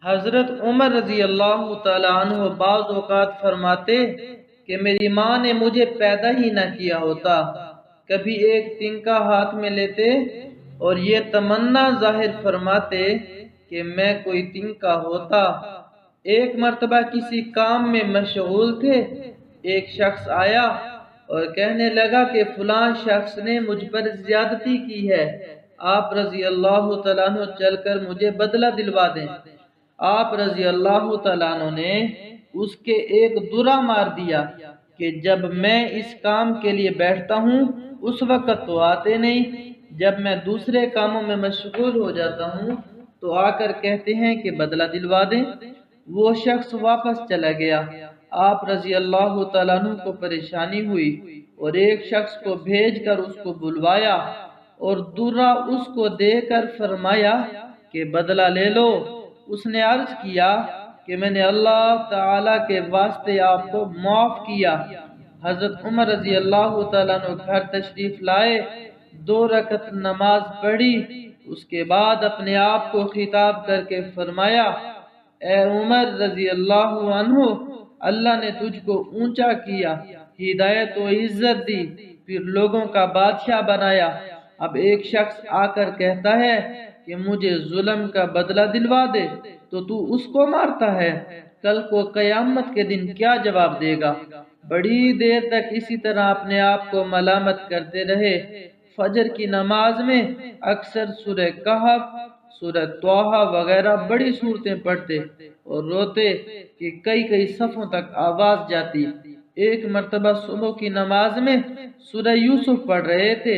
حضرت عمر رضی اللہ تعالیٰ عنہ بعض اوقات فرماتے کہ میری ماں نے مجھے پیدا ہی نہ کیا ہوتا، کبھی ایک تنکا ہاتھ میں لیتے اور یہ تمنا ظاہر فرماتے کہ میں کوئی تنکا ہوتا۔ ایک مرتبہ کسی کام میں مشغول تھے، ایک شخص آیا اور کہنے لگا کہ فلاں شخص نے مجھ پر زیادتی کی ہے، آپ رضی اللہ تعالیٰ عنہ چل کر مجھے بدلہ دلوا دیں۔ آپ رضی اللہ تعالیٰ عنہ نے اس کے ایک درہ مار دیا کہ جب میں اس کام کے لیے بیٹھتا ہوں اس وقت تو آتے نہیں، جب میں دوسرے کاموں میں مشغول ہو جاتا ہوں تو آ کر کہتے ہیں کہ بدلہ دلوا دیں۔ وہ شخص واپس چلا گیا۔ آپ رضی اللہ تعالیٰ عنہ کو پریشانی ہوئی اور ایک شخص کو بھیج کر اس کو بلوایا اور درہ اس کو دے کر فرمایا کہ بدلہ لے لو۔ اس نے عرض کیا کہ میں نے اللہ تعالیٰ کے واسطے آپ کو معاف کیا۔ حضرت عمر رضی اللہ تعالیٰ عنہ گھر تشریف لائے، 2 رکعت نماز پڑھی، اس کے بعد اپنے آپ کو خطاب کر کے فرمایا، اے عمر رضی اللہ عنہ، اللہ نے تجھ کو اونچا کیا، ہدایت و عزت دی، پھر لوگوں کا بادشاہ بنایا۔ اب ایک شخص آ کر کہتا ہے کہ مجھے ظلم کا بدلہ دلوا دے تو اس کو مارتا ہے، کل کو قیامت کے دن کیا جواب دے گا؟ بڑی دیر تک اسی طرح اپنے آپ کو ملامت کرتے رہے۔ فجر کی نماز میں اکثر سورہ کہف، سورہ طٰہٰ وغیرہ بڑی صورتیں پڑھتے اور روتے کہ کئی صفوں تک آواز جاتی۔ ایک مرتبہ صبح کی نماز میں سورہ یوسف پڑھ رہے تھے،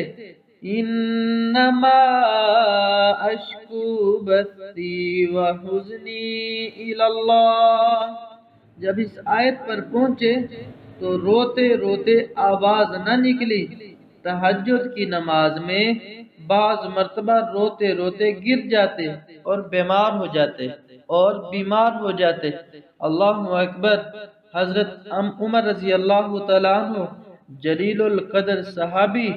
انما اشکو بثی وحزنی الی اللہ۔ جب اس آیت پر پہنچے تو روتے روتے آواز نہ نکلی۔ تہجد کی نماز میں بعض مرتبہ روتے روتے گر جاتے اور بیمار ہو جاتے۔ اللہ اکبر۔ حضرت عمر رضی اللہ تعالیٰ عنہ جلیل القدر صحابی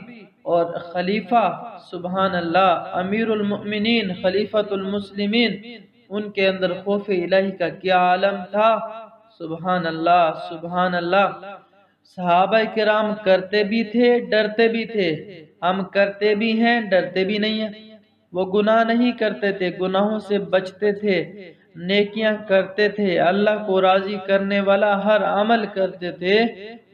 اور خلیفہ، سبحان اللہ، امیر المؤمنین، خلیفۃ المسلمین، ان کے اندر خوف الہی کا کیا عالم تھا، سبحان اللہ سبحان اللہ۔ صحابہ کرام کرتے بھی تھے، ڈرتے بھی تھے۔ ہم کرتے بھی ہیں، ڈرتے بھی نہیں ہیں۔ وہ گناہ نہیں کرتے تھے، گناہوں سے بچتے تھے، نیکیاں کرتے تھے، اللہ کو راضی کرنے والا ہر عمل کرتے تھے،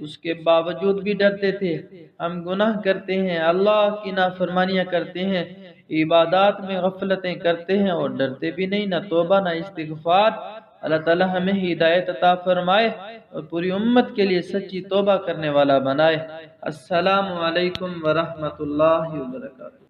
اس کے باوجود بھی ڈرتے تھے۔ ہم گناہ کرتے ہیں، اللہ کی نافرمانیاں کرتے ہیں، عبادات میں غفلتیں کرتے ہیں اور ڈرتے بھی نہیں، نہ توبہ نہ استغفار۔ اللہ تعالی ہمیں ہدایت عطا فرمائے اور پوری امت کے لیے سچی توبہ کرنے والا بنائے۔ السلام علیکم ورحمۃ اللہ وبرکاتہ۔